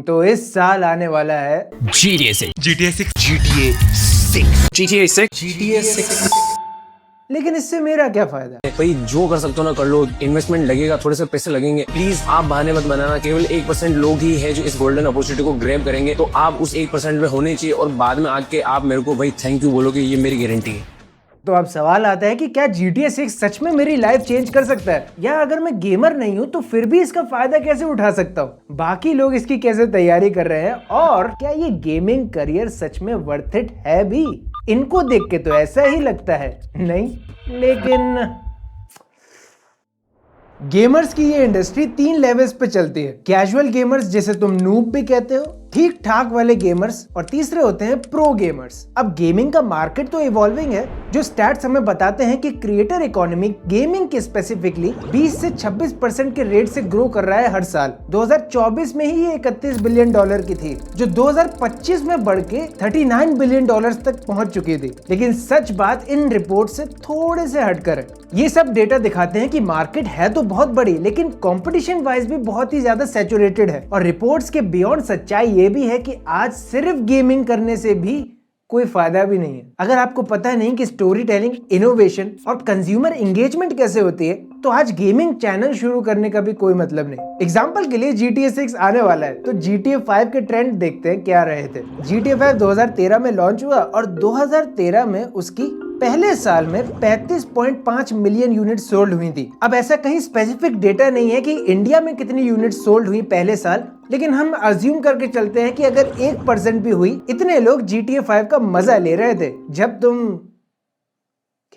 तो इस साल आने वाला है GTA 6, GTA 6, GTA 6, लेकिन इससे मेरा क्या फायदा? भाई जो कर सकते हो ना कर लो, इन्वेस्टमेंट लगेगा, थोड़े से पैसे लगेंगे, प्लीज आप बहाने मत बनाना। केवल 1% लोग ही है जो इस गोल्डन अपॉर्चुनिटी को ग्रैब करेंगे, तो आप उस 1% में होने चाहिए और बाद में आके आप मेरे को भाई थैंक यू बोलोगे, ये मेरी गारंटी है। तो अब सवाल आता है कि क्या GTA 6 सच में मेरी लाइफ चेंज कर सकता है, या अगर मैं गेमर नहीं हूँ तो फिर भी इसका फायदा कैसे उठा सकता हूँ, बाकी लोग इसकी कैसे तैयारी कर रहे हैं, और क्या ये गेमिंग करियर सच में वर्थ इट है भी? इनको देख के तो ऐसा ही लगता है नहीं, लेकिन गेमर्स की ये इंडस्ट्री 3 लेवल्स पे चलती है। कैजुअल गेमर्स, जिसे तुम नूब भी कहते हो, ठीक ठाक वाले गेमर्स, और तीसरे होते हैं प्रो गेमर्स। अब गेमिंग का मार्केट तो इवॉल्विंग है। जो स्टैट्स हमें बताते हैं कि क्रिएटर इकोनॉमी गेमिंग के स्पेसिफिकली 20 से 26% के रेट से ग्रो कर रहा है हर साल। 2024 में ही ये 31 बिलियन डॉलर की थी, जो 2025 में बढ़ के 39 बिलियन डॉलर तक पहुंच चुकी थी। लेकिन सच बात इन रिपोर्ट से थोड़े से हटकर है। ये सब डेटा दिखाते हैं कि मार्केट है तो बहुत बड़ी, लेकिन कंपटीशन वाइज भी बहुत ही ज्यादा सैचुरेटेड है। और रिपोर्ट्स के बियॉन्ड सच्चाई ये भी है कि आज सिर्फ गेमिंग करने से भी कोई फायदा भी नहीं है। अगर आपको पता नहीं कि स्टोरी टेलिंग, इनोवेशन और कंज्यूमर एंगेजमेंट कैसे होती है, तो आज गेमिंग चैनल शुरू करने का भी कोई मतलब नहीं। एग्जांपल के लिए GTA 6 आने वाला है, तो GTA 5 के ट्रेंड देखते हैं क्या रहे थे। GTA 5 2013 में लॉन्च हुआ और 2013 में उसकी पहले साल में 35.5 मिलियन यूनिट सोल्ड हुई थी। अब ऐसा कहीं स्पेसिफिक डेटा नहीं है कि इंडिया में कितनी यूनिट सोल्ड हुई पहले साल, लेकिन हम अज्यूम करके चलते हैं कि अगर 1% भी हुई, इतने लोग GTA 5 का मजा ले रहे थे जब तुम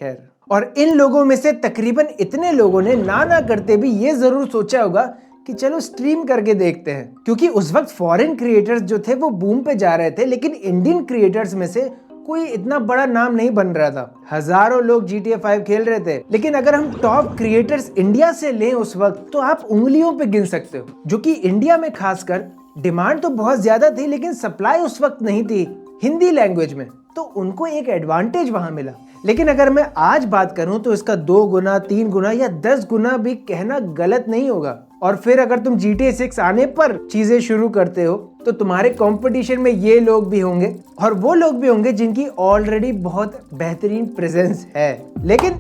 खैर। और इन लोगों में से तकरीबन इतने लोगों ने ना करते भी ये जरूर सोचा होगा कि चलो स्ट्रीम करके देखते हैं, क्योंकि उस वक्त फॉरेन क्रिएटर्स जो थे वो बूम पे जा रहे थे, लेकिन इंडियन क्रिएटर्स में से कोई इतना बड़ा नाम नहीं बन रहा था। हजारों लोग GTA 5 खेल रहे थे, लेकिन अगर हम टॉप क्रिएटर्स इंडिया से लें उस वक्त, तो आप उंगलियों पे गिन सकते हो। जो कि इंडिया में खासकर डिमांड तो बहुत ज्यादा थी, लेकिन सप्लाई उस वक्त नहीं थी हिंदी लैंग्वेज में, तो उनको एक एडवांटेज वहां मिला। लेकिन अगर मैं आज बात करूं तो इसका 2 गुना, 3 गुना या 10 गुना भी कहना गलत नहीं होगा। और फिर अगर तुम GTA 6 आने पर चीजें शुरू करते हो, तो तुम्हारे कंपटीशन में ये लोग भी होंगे, और वो लोग भी होंगे जिनकी ऑलरेडी बहुत बेहतरीन प्रेजेंस है। लेकिन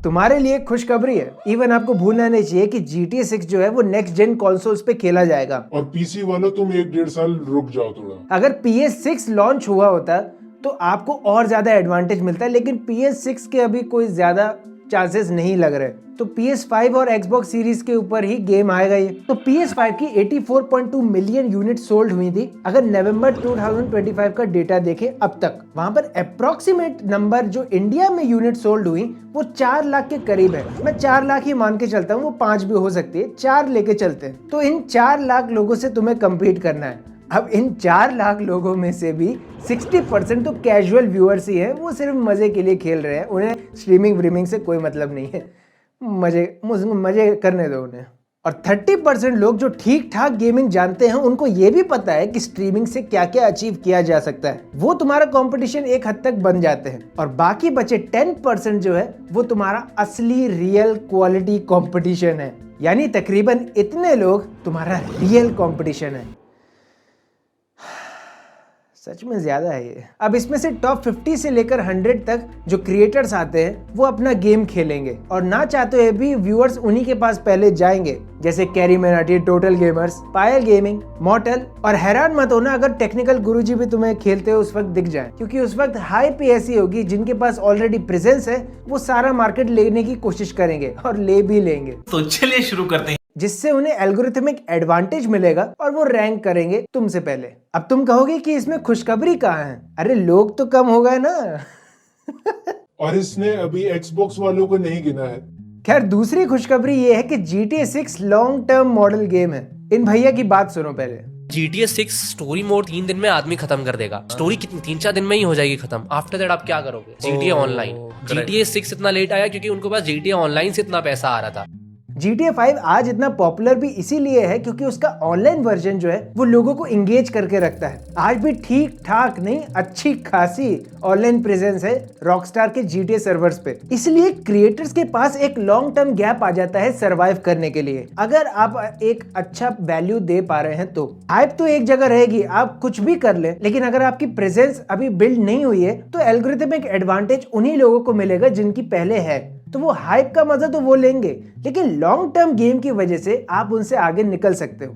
तुम्हारे लिए खुशखबरी है, इवन आपको भूलना नहीं चाहिए कि GTA 6 जो है वो नेक्स्ट जेन कंसोल्स पे खेला जाएगा। और पीसी वालों तुम 1-1.5 साल रुक जाओ थोड़ा। अगर PS6 लॉन्च हुआ होता तो आपको और ज्यादा एडवांटेज मिलता है, लेकिन PS6 के अभी कोई ज्यादा चांसेस नहीं लग रहे, तो PS5 और Xbox सीरीज के ऊपर ही गेम आएगा ये। तो PS5 की 84.2 मिलियन यूनिट सोल्ड हुई थी। अगर नवंबर 2025 का डेटा देखें अब तक, वहां पर अप्रोक्सीमेट नंबर जो इंडिया में यूनिट सोल्ड हुई वो 4 लाख के करीब है। मैं 4 लाख ही मान के चलता हूँ, वो 5 भी हो सकती है, 4 लेके चलते हैं। तो इन 4 लाख लोगों से तुम्हें कम्पीट करना है। अब इन 4 लाख लोगों में से भी 60% तो कैजुअल व्यूअर्स ही हैं, वो सिर्फ मजे के लिए खेल रहे हैं, उन्हें स्ट्रीमिंग व्रीमिंग से कोई मतलब नहीं है, मजे करने दो उन्हें। और 30% लोग जो ठीक ठाक गेमिंग जानते हैं, उनको ये भी पता है कि स्ट्रीमिंग से क्या क्या अचीव किया जा सकता है, वो तुम्हारा कंपटीशन एक हद तक बन जाते हैं। और बाकी बचे 10% जो है वो तुम्हारा असली रियल क्वालिटी कंपटीशन है, यानी तकरीबन इतने लोग तुम्हारा रियल कंपटीशन है। सच में ज्यादा है ये। अब इसमें से टॉप 50 से लेकर 100 तक जो क्रिएटर्स आते हैं वो अपना गेम खेलेंगे, और ना चाहते हुए भी व्यूअर्स उन्हीं के पास पहले जाएंगे, जैसे कैरी मेनाटी, टोटल गेमर्स, पायल गेमिंग, मॉर्टल। और हैरान मत होना अगर टेक्निकल गुरुजी भी तुम्हें खेलते हो उस वक्त दिख जाए, क्योंकि उस वक्त हाइप ऐसी होगी, जिनके पास ऑलरेडी प्रेजेंस है वो सारा मार्केट लेने की कोशिश करेंगे और ले भी लेंगे। तो चलिए शुरू करते हैं, जिससे उन्हें एल्गोरिथमिक एडवांटेज मिलेगा और वो रैंक करेंगे तुमसे पहले। अब तुम कहोगे कि इसमें खुशखबरी कहाँ है? अरे लोग तो कम हो गए ना। और इसने अभी Xbox वालों को नहीं गिना है। खैर दूसरी खुशखबरी ये है कि GTA 6 long term model game है। इन भैया की बात सुनो पहले। GTA 6 स्टोरी मोड 3 दिन में आदमी खत्म कर देगा। स्टोरी कितनी 3-4 दिन में ही हो जाएगी खत्म। आफ्टर दैट आप क्या करोगे? GTA online. GTA 6 इतना लेट आया क्योंकि उनके पास GTA ऑनलाइन से इतना पैसा आ रहा था। GTA 5 आज इतना पॉपुलर भी इसीलिए है क्योंकि उसका ऑनलाइन वर्जन जो है वो लोगों को इंगेज करके रखता है। आज भी ठीक ठाक नहीं, अच्छी खासी ऑनलाइन प्रेजेंस है रॉकस्टार के GTA सर्वर्स पे। इसलिए क्रिएटर्स के पास एक लॉन्ग टर्म गैप आ जाता है सरवाइव करने के लिए, अगर आप एक अच्छा वैल्यू दे पा रहे हैं तो। हाइप तो एक जगह रहेगी, आप कुछ भी कर ले, लेकिन अगर आपकी प्रेजेंस अभी बिल्ड नहीं हुई है तो एल्गोरिथमिक एडवांटेज उन्हीं लोगों को मिलेगा जिनकी पहले है। तो वो हाइप का मजा तो वो लेंगे, लेकिन लॉन्ग टर्म गेम की वजह से आप उनसे आगे निकल सकते हो।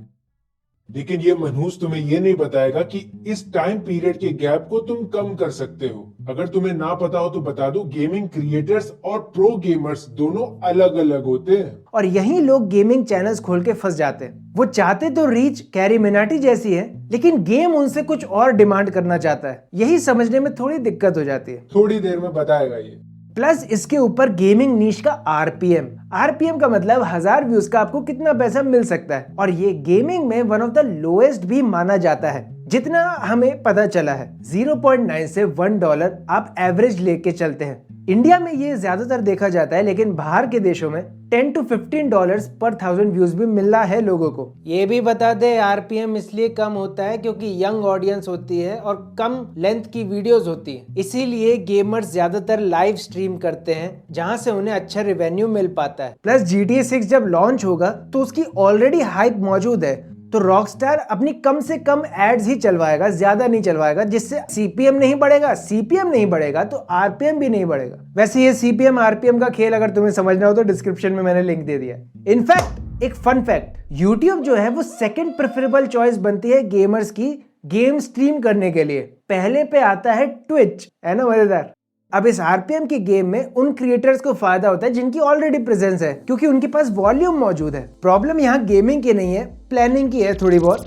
लेकिन ये मनहूस तुम्हें ये नहीं बताएगा कि इस टाइम पीरियड के गैप को तुम कम कर सकते हो। अगर तुम्हें ना पता हो तो बता दूं, गेमिंग क्रिएटर्स और प्रो गेमर्स दोनों अलग अलग होते हैं। और यही लोग गेमिंग चैनल्स खोल के फंस जाते हैं। वो चाहते तो रीच कैरी मिनाटी जैसी है, लेकिन गेम उनसे कुछ और डिमांड करना चाहता है। यही समझने में थोड़ी दिक्कत हो जाती है। थोड़ी देर में बताएगा ये। प्लस इसके ऊपर गेमिंग नीश का आरपीएम का मतलब 1000 व्यूज का आपको कितना पैसा मिल सकता है, और ये गेमिंग में वन ऑफ द लोएस्ट भी माना जाता है। जितना हमें पता चला है 0.9 से $1 आप एवरेज लेके चलते हैं। इंडिया में ये ज्यादातर देखा जाता है, लेकिन बाहर के देशों में $10 to $15 पर 1000 व्यूज भी मिल रहा है लोगों को। ये भी बता दे, आरपीएम इसलिए कम होता है क्योंकि यंग ऑडियंस होती है और कम लेंथ की वीडियोस होती है। इसीलिए गेमर्स ज्यादातर लाइव स्ट्रीम करते हैं, जहां से उन्हें अच्छा रेवेन्यू मिल पाता है। प्लस GTA 6 जब लॉन्च होगा तो उसकी ऑलरेडी हाइप मौजूद है, तो रॉकस्टार अपनी कम से कम एड्स ही चलवाएगा, ज्यादा नहीं चलवाएगा, जिससे सीपीएम नहीं बढ़ेगा। सीपीएम नहीं बढ़ेगा तो आरपीएम भी नहीं बढ़ेगा। वैसे ये सीपीएम आरपीएम का खेल अगर तुम्हें समझना हो तो डिस्क्रिप्शन में मैंने लिंक दे दिया। इनफैक्ट एक फन फैक्ट, यूट्यूब जो है वो सेकंड प्रेफरेबल चॉइस बनती है गेमर्स की गेम स्ट्रीम करने के लिए। पहले पे आता है ट्विच, है ना मजेदार। अब इस आरपीएम की गेम में उन क्रिएटर्स को फायदा होता है जिनकी ऑलरेडी प्रेजेंस है, क्योंकि उनके पास वॉल्यूम मौजूद है। प्रॉब्लम यहाँ गेमिंग की नहीं है, प्लानिंग की है। थोड़ी बहुत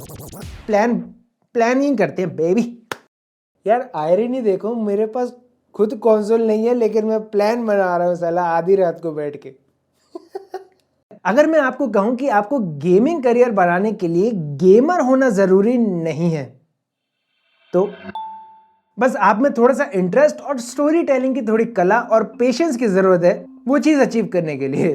प्लानिंग करते हैं बेबी। यार आयरनी देखो, मेरे पास खुद कंसोल नहीं है, लेकिन मैं प्लान बना रहा हूँ साला आधी रात को बैठ के। अगर मैं आपको कहूं कि आपको गेमिंग करियर बनाने के लिए गेमर होना जरूरी नहीं है, तो बस आप में थोड़ा सा इंटरेस्ट और स्टोरी टेलिंग की थोड़ी कला और पेशेंस की जरूरत है वो चीज अचीव करने के लिए।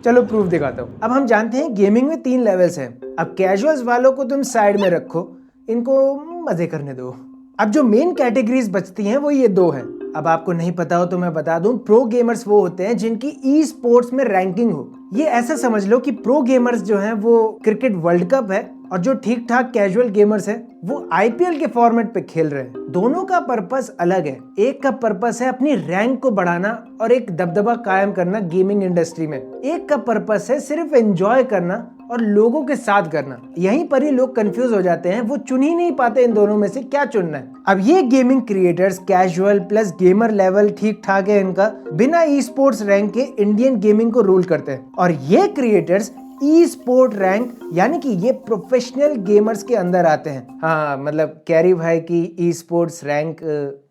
चलो प्रूफ दिखाता हूँ। अब हम जानते हैं गेमिंग में 3 लेवल्स हैं। अब कैजुअल्स वालों को तुम साइड में रखो, इनको मजे करने दो। अब जो मेन कैटेगरीज बचती हैं वो ये 2 हैं। अब आपको नहीं पता हो तो मैं बता दूं, प्रो गेमर्स वो होते हैं जिनकी ई स्पोर्ट्स में रैंकिंग हो। ये ऐसा समझ लो कि प्रो गेमर्स जो हैं वो क्रिकेट वर्ल्ड कप है, और जो ठीक ठाक कैजुअल गेमर्स हैं वो आईपीएल के फॉर्मेट पे खेल रहे हैं। दोनों का पर्पस अलग है। एक का पर्पस है अपनी रैंक को बढ़ाना और एक दबदबा कायम करना गेमिंग इंडस्ट्री में। एक का पर्पस है सिर्फ एंजॉय करना और लोगों के साथ करना। यहीं पर ही लोग कंफ्यूज हो जाते हैं, वो चुन ही नहीं पाते इन दोनों में से क्या चुनना है। अब ये gaming creators casual plus gamer level ठीक ठाक है इनका, बिना ई स्पोर्ट्स रैंक के इंडियन गेमिंग को रूल करते हैं। और ये क्रिएटर्स ई स्पोर्ट रैंक यानी कि ये प्रोफेशनल गेमर्स के अंदर आते हैं। हाँ मतलब कैरी भाई की ई स्पोर्ट्स रैंक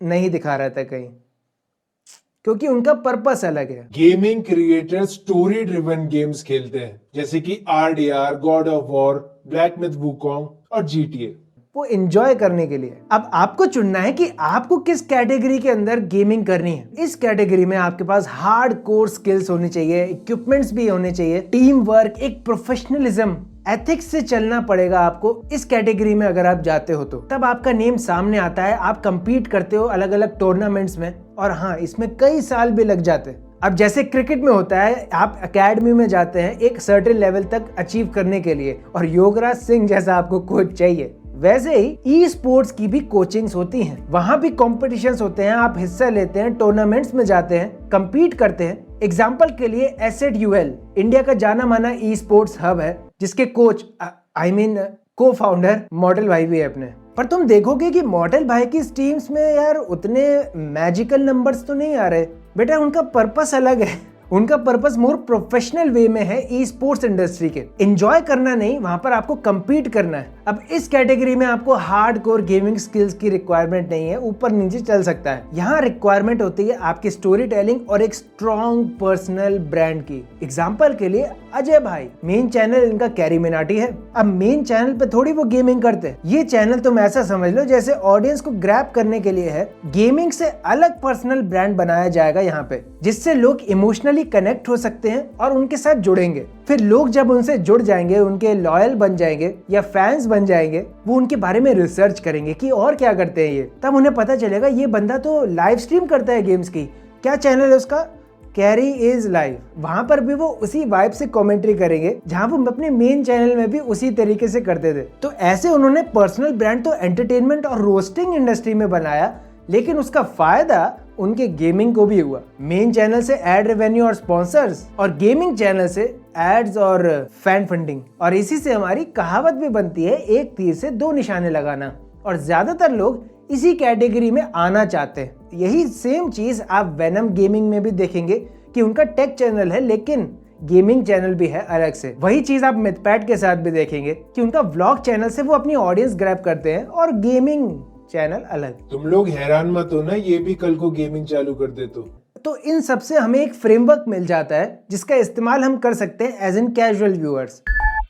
नहीं दिखा रहा था कहीं, क्योंकि उनका पर्पस अलग है। Gaming creators story driven games खेलते हैं, जैसे कि RDR, God of war, black myth Wukong और GTA। वो एंजॉय करने के लिए। अब आपको चुनना है कि आपको किस कैटेगरी के अंदर गेमिंग करनी है। इस कैटेगरी में आपके पास हार्ड कोर स्किल्स होनी चाहिए, इक्विपमेंट्स भी होने चाहिए, टीम वर्क, एक प्रोफेशनलिज्म, एथिक्स से चलना पड़ेगा आपको। इस कैटेगरी में अगर आप जाते हो तो तब आपका नेम सामने आता है, आप कंपीट करते हो अलग अलग टूर्नामेंट्स में, और हाँ इसमें कई साल भी लग जाते हैं। अब जैसे क्रिकेट में होता है, आप एकेडमी में जाते हैं एक सर्टेन लेवल तक अचीव करने के लिए, और योगराज सिंह जैसा आपको कोच चाहिए। वैसे ही ई स्पोर्ट्स की भी कोचिंग्स होती हैं, वहां भी कॉम्पिटिशन्स होते हैं, आप हिस्सा लेते हैं, टूर्नामेंट्स में जाते हैं, कंपीट करते हैं। एग्जाम्पल के लिए ASET-UL इंडिया का जाना माना ई स्पोर्ट्स हब है, जिसके कोच को फाउंडर मॉडल भाई भी है अपने। पर तुम देखोगे कि मॉडल भाई की टीम्स में यार उतने मैजिकल नंबर्स तो नहीं आ रहे। बेटा उनका पर्पस अलग है, उनका पर्पस मोर प्रोफेशनल वे में है ई स्पोर्ट्स इंडस्ट्री के। एंजॉय करना नहीं, वहां पर आपको कंपीट करना है। अब इस कैटेगरी में आपको हार्ड कोर गेमिंग स्किल्स की रिक्वायरमेंट नहीं है, ऊपर नीचे चल सकता है। यहाँ रिक्वायरमेंट होती है आपकी स्टोरी टेलिंग और एक स्ट्रॉन्ग पर्सनल ब्रांड की। एग्जाम्पल के लिए अजय भाई, मेन चैनल इनका कैरी मिनाटी है। अब मेन चैनल पे थोड़ी वो गेमिंग करते हैं, ये चैनल तुम ऐसा समझ लो जैसे ऑडियंस को ग्रैब करने के लिए है। गेमिंग से अलग पर्सनल ब्रांड बनाया जाएगा यहाँ पे, जिससे लोग इमोशनली कनेक्ट हो सकते हैं और उनके साथ जुड़ेंगे। फिर लोग जब उनसे जुड़ जाएंगे, उनके लॉयल बन जाएंगे या फैंस बन जाएंगे, वो उनके बारे में रिसर्च करेंगे कि और क्या करते हैं ये। तब उन्हें पता चलेगा ये बंदा तो लाइव स्ट्रीम करता है गेम्स की। क्या चैनल है उसका? Carry is live. वहां पर भी वो उसी वाइब से कमेंट्री करेंगे जहां वो अपने मेन चैनल में भी उसी तरीके से करते थे। तो ऐसे उन्होंने पर्सनल ब्रांड तो एंटरटेनमेंट और रोस्टिंग इंडस्ट्री में बनाया, लेकिन उसका फायदा उनके गेमिंग को भी हुआ। मेन चैनल से एड रेवेन्यू और स्पॉन्सर्स, और गेमिंग चैनल से एड्स और फैन फंडिंग। और इसी से हमारी कहावत भी बनती है, एक तीर से दो निशाने लगाना। और ज्यादातर लोग इसी कैटेगरी में आना चाहते हैं। यही सेम चीज आप वेनम गेमिंग में भी देखेंगे कि उनका टेक चैनल है लेकिन गेमिंग चैनल भी है अलग से। वही चीज आप मिथपैट के साथ भी देखेंगे कि उनका व्लॉग चैनल से वो अपनी ऑडियंस ग्रैब करते हैं और गेमिंग चैनल अलग। तुम लोग हैरान मत हो ना, ये भी कल को गेमिंग चालू कर दे तो इन सब से हमें एक फ्रेमवर्क मिल जाता है जिसका इस्तेमाल हम कर सकते हैं as in casual viewers,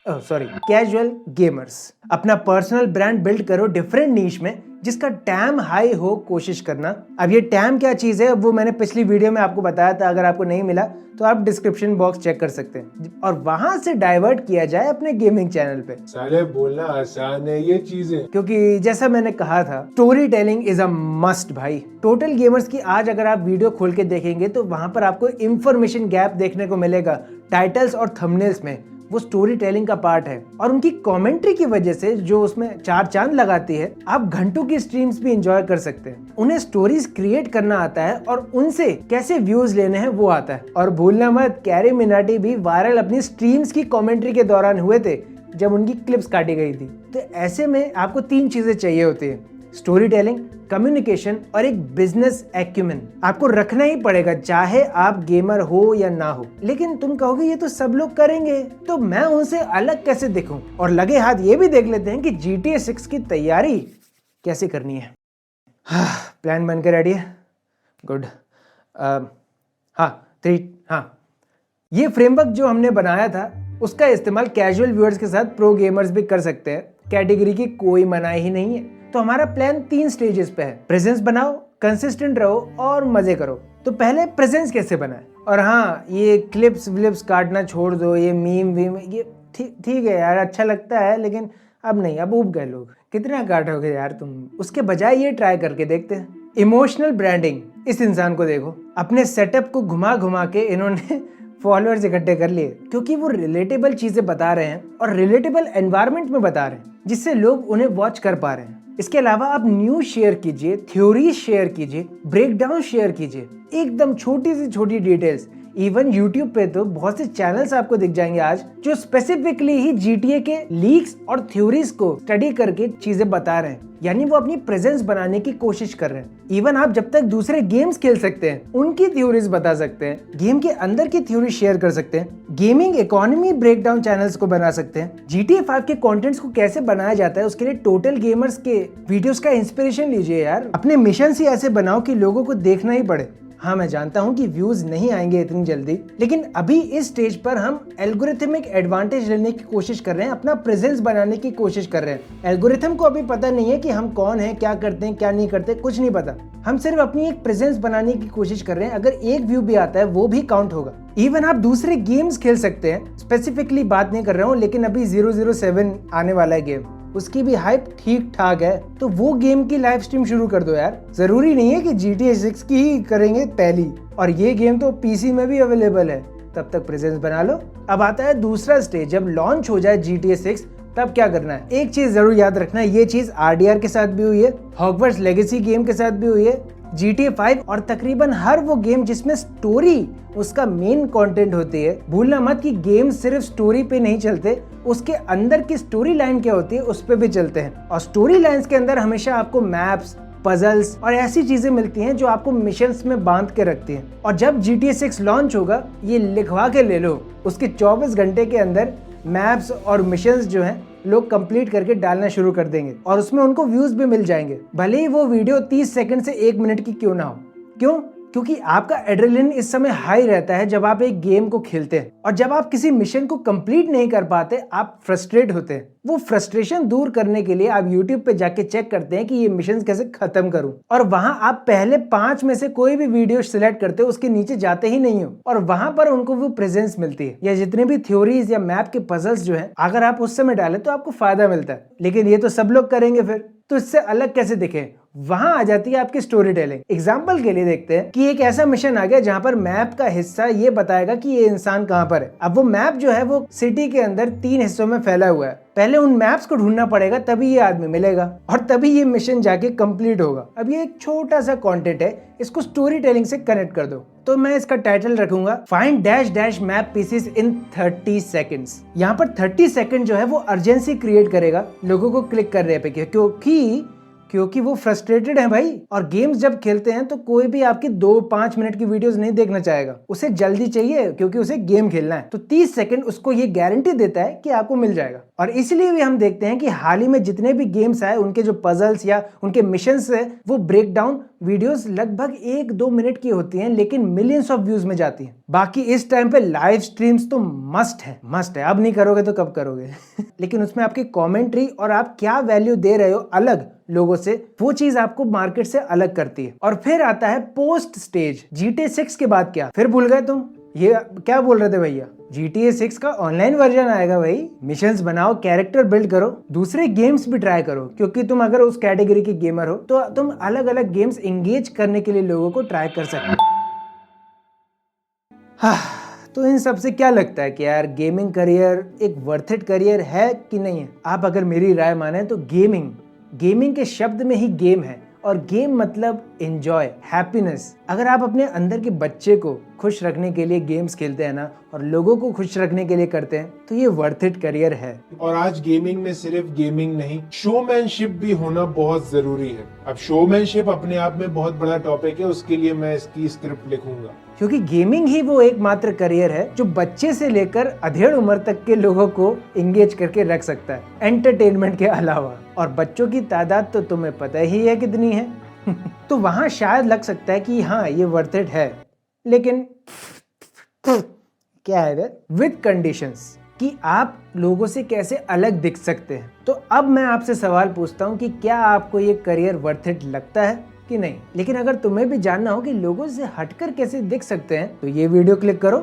casual gamers. अपना पर्सनल ब्रांड बिल्ड करो डिफरेंट नीश में जिसका टैम हाई हो, कोशिश करना। अब ये टैम क्या चीज है वो मैंने पिछली वीडियो में आपको बताया था, अगर आपको नहीं मिला तो आप डिस्क्रिप्शन बॉक्स चेक कर सकते हैं, और वहां से डाइवर्ट किया जाए अपने गेमिंग चैनल पे। साले बोलना आसान है ये चीजें, क्योंकि जैसा मैंने कहा था, story telling is a must भाई। टोटल गेमर्स की आज अगर आप वीडियो खोल के देखेंगे तो वहां पर आपको इंफॉर्मेशन गैप देखने को मिलेगा टाइटल्स और थंबनेल्स में। वो स्टोरी टेलिंग का पार्ट है, और उनकी कमेंट्री की वजह से जो उसमें चार चांद लगाती है, आप घंटों की स्ट्रीम्स भी एंजॉय कर सकते हैं। उन्हें स्टोरीज क्रिएट करना आता है और उनसे कैसे व्यूज लेने हैं वो आता है। और भूलना मत, कैरी मिनाटी भी वायरल अपनी स्ट्रीम्स की कमेंट्री के दौरान हुए थे जब उनकी क्लिप्स काटी गई थी। तो ऐसे में आपको तीन चीजें चाहिए होती है, स्टोरी टेलिंग, कम्युनिकेशन और एक बिजनेस एक्यूमेन। आपको रखना ही पड़ेगा चाहे आप गेमर हो या ना हो। लेकिन तुम कहोगे ये तो सब लोग करेंगे, तो मैं उनसे अलग कैसे दिखूं? और लगे हाथ ये भी देख लेते हैं कि GTA 6 की तैयारी कैसे करनी है। प्लान बनकर रेडी है? गुड। ये फ्रेमवर्क जो हमने बनाया था उसका इस्तेमाल कैजुअल व्यूअर्स के साथ प्रो गेमर्स भी कर सकते हैं। कैटेगरी की कोई मनाही ही नहीं है। तो हमारा प्लान 3 स्टेजेस पे है। प्रेजेंस बनाओ, कंसिस्टेंट रहो और मजे करो। तो पहले प्रेजेंस कैसे बनाए? और हाँ, ये क्लिप्स विलिप्स काटना छोड़ दो, ये मीम वीम ये ठीक है यार, अच्छा लगता है, लेकिन अब नहीं, अब उब गए लोग। कितना काटोगे यार तुम? उसके बजाय ये ट्राई करके देखते हैं। Emotional branding. इस इंसान को देखो, अपने सेटअप को घुमा घुमा के इन्होंने फॉलोअर्स इकट्ठे कर लिए, क्योंकि वो रिलेटेबल चीजें बता रहे हैं और रिलेटेबल एनवायरनमेंट में बता रहे हैं जिससे लोग उन्हें वॉच कर पा रहे हैं। इसके अलावा आप न्यूज शेयर कीजिए, थ्योरी शेयर कीजिए, ब्रेकडाउन शेयर कीजिए, एकदम छोटी से छोटी डिटेल्स। इवन YouTube पे तो बहुत से चैनल्स आपको दिख जाएंगे आज जो स्पेसिफिकली ही GTA के लीक्स और थ्योरीज को स्टडी करके चीजें बता रहे हैं, यानी वो अपनी प्रेजेंस बनाने की कोशिश कर रहे हैं। इवन आप जब तक दूसरे गेम्स खेल सकते हैं उनकी थ्योरीज बता सकते हैं, गेम के अंदर की थ्योरी शेयर कर सकते हैं, गेमिंग इकोनॉमी ब्रेकडाउन चैनल्स को बना सकते हैं। GTA 5 के कंटेंट्स को कैसे बनाया जाता है उसके लिए टोटल गेमर्स के वीडियोस का इंस्पिरेशन लीजिए यार। अपने मिशन ही ऐसे बनाओ कि लोगों को देखना ही पड़े। हाँ, मैं जानता हूँ कि व्यूज नहीं आएंगे इतनी जल्दी, लेकिन अभी इस स्टेज पर हम एल्गोरिथमिक एडवांटेज लेने की कोशिश कर रहे हैं, अपना प्रेजेंस बनाने की कोशिश कर रहे हैं। एल्गोरिथम को अभी पता नहीं है कि हम कौन हैं, क्या करते हैं, क्या नहीं करते, कुछ नहीं पता। हम सिर्फ अपनी एक प्रेजेंस बनाने की कोशिश कर रहे हैं। अगर एक व्यू भी आता है वो भी काउंट होगा। इवन आप दूसरे गेम्स खेल सकते हैं, स्पेसिफिकली बात नहीं कर रहा हूँ, लेकिन अभी 007 आने वाला है गेम, उसकी भी हाइप ठीक ठाक है, तो वो गेम की लाइव स्ट्रीम शुरू कर दो यार। जरूरी नहीं है कि GTA 6 की ही करेंगे पहली, और ये गेम तो PC में भी अवेलेबल है, तब तक प्रेजेंस बना लो। अब आता है दूसरा स्टेज, जब लॉन्च हो जाए GTA 6 तब क्या करना है? एक चीज जरूर याद रखना है, ये चीज RDR के साथ भी हुई है, हॉगवर्ट्स लेगेसी गेम के साथ भी हुई है, GTA 5 और तकरीबन हर वो गेम जिसमें स्टोरी उसका मेन कंटेंट होती है। भूलना मत कि गेम सिर्फ स्टोरी पे नहीं चलते, उसके अंदर की स्टोरी लाइन क्या होती है उस पे भी चलते हैं। और स्टोरी लाइंस के अंदर हमेशा आपको मैप्स, पजल्स और ऐसी चीजें मिलती हैं जो आपको मिशंस में बांध के रखती हैं। और जब GTA 6 लॉन्च होगा, ये लिखवा के ले लो, उसके 24 घंटे के अंदर मैप्स और मिशंस जो हैं लोग कंप्लीट करके डालना शुरू कर देंगे, और उसमें उनको व्यूज भी मिल जाएंगे, भले ही वो वीडियो 30 सेकंड से 1 मिनट की क्यों ना हो। क्यों? क्योंकि आपका एड्रेनलिन इस समय हाई रहता है जब आप एक गेम को खेलते हैं, और जब आप किसी मिशन को कंप्लीट नहीं कर पाते आप फ्रस्ट्रेट होते हैं। वो फ्रस्ट्रेशन दूर करने के लिए आप YouTube पे जाके चेक करते हैं कि ये मिशन कैसे खत्म करूं, और वहां आप पहले 5 में से कोई भी वीडियो सिलेक्ट करते हो, उसके नीचे जाते ही नहीं हो, और वहां पर उनको वो प्रेजेंस मिलती है, या जितने भी थ्योरीज या मैप के पजल्स जो है अगर आप उस समय डालें तो आपको फायदा मिलता है। लेकिन ये तो सब लोग करेंगे, फिर तो इससे अलग कैसे दिखे? वहां आ जाती है आपकी स्टोरी टेलिंग। एग्जाम्पल के लिए देखते हैं कि एक ऐसा मिशन आ गया जहां पर मैप का हिस्सा ये बताएगा कि ये इंसान कहां पर है। अब वो मैप जो है वो सिटी के अंदर 3 हिस्सों में फैला हुआ है। पहले उन मैप्स को ढूंढना पड़ेगा, तभी ये आदमी मिलेगा और तभी ये मिशन जाके कंप्लीट होगा। अब ये एक छोटा सा कंटेंट है, इसको स्टोरी टेलिंग से कनेक्ट कर दो, तो मैं इसका टाइटल रखूंगा find dash dash map pieces in 30 seconds. यहाँ पर 30 सेकंड जो है वो अर्जेंसी क्रिएट करेगा लोगों को क्लिक करने पे, क्योंकि वो फ्रस्ट्रेटेड है भाई। और गेम्स जब खेलते हैं तो कोई भी आपकी 2-5 मिनट की वीडियोस नहीं देखना चाहेगा, उसे जल्दी चाहिए क्योंकि उसे गेम खेलना है। तो 30 सेकंड उसको ये गारंटी देता है कि आपको मिल जाएगा। और इसलिए भी हम देखते हैं कि हाल ही में जितने भी गेम्स आए उनके जो पजल्स या उनके मिशंस है वो ब्रेक डाउन वीडियोस लगभग 1-2 मिनट की होती हैं, लेकिन मिलियंस ऑफ व्यूज में जाती हैं। बाकी इस टाइम पे लाइव स्ट्रीम्स तो मस्ट है। अब नहीं करोगे तो कब करोगे? लेकिन उसमें आपकी कमेंट्री और आप क्या वैल्यू दे रहे हो अलग लोगों से, वो चीज आपको मार्केट से अलग करती है। और फिर आता है पोस्ट स्टेज। GTA 6 के बाद क्या? फिर भूल गए तुम? ये क्या बोल रहे थे भैया? GTA 6 का ऑनलाइन वर्जन आएगा भाई। मिशंस बनाओ, कैरेक्टर बिल्ड करो, दूसरे गेम्स भी ट्राई करो, क्योंकि तुम अगर उस कैटेगरी के गेमर हो तो तुम अलग अलग गेम्स एंगेज करने के लिए लोगों को ट्राई कर सकते हो। हाँ, तो इन सब से क्या लगता है कि यार गेमिंग करियर एक वर्थ इट करियर है कि नहीं है? आप अगर मेरी राय माने तो गेमिंग के शब्द में ही गेम है, और गेम मतलब एंजॉय, हैप्पीनेस। अगर आप अपने अंदर के बच्चे को खुश रखने के लिए गेम्स खेलते हैं ना, और लोगों को खुश रखने के लिए करते हैं, तो ये वर्थ इट करियर है। और आज गेमिंग में सिर्फ गेमिंग नहीं, शोमैनशिप भी होना बहुत जरूरी है। अब शोमैनशिप अपने आप में बहुत बड़ा टॉपिक है, उसके लिए मैं इसकी स्क्रिप्ट लिखूंगा, क्योंकि गेमिंग ही वो एकमात्र करियर है जो बच्चे से लेकर अधेड़ उम्र तक के लोगों को एंगेज करके रख सकता है, एंटरटेनमेंट के अलावा। और बच्चों की तादाद तो तुम्हें पता ही है कितनी है। तो वहां शायद लग सकता है कि हाँ ये वर्थ इट है, लेकिन क्या है विद कंडीशंस कि आप लोगों से कैसे अलग दिख सकते हैं। तो अब मैं आपसे सवाल पूछता हूं कि क्या आपको ये करियर वर्थ इट लगता है कि नहीं? लेकिन अगर तुम्हें भी जानना हो कि लोगों से हटकर कैसे दिख सकते हैं तो ये वीडियो क्लिक करो,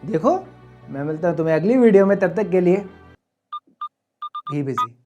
देखो। मैं मिलता हूं तुम्हें अगली वीडियो में, तब तक के लिए भी बिजी।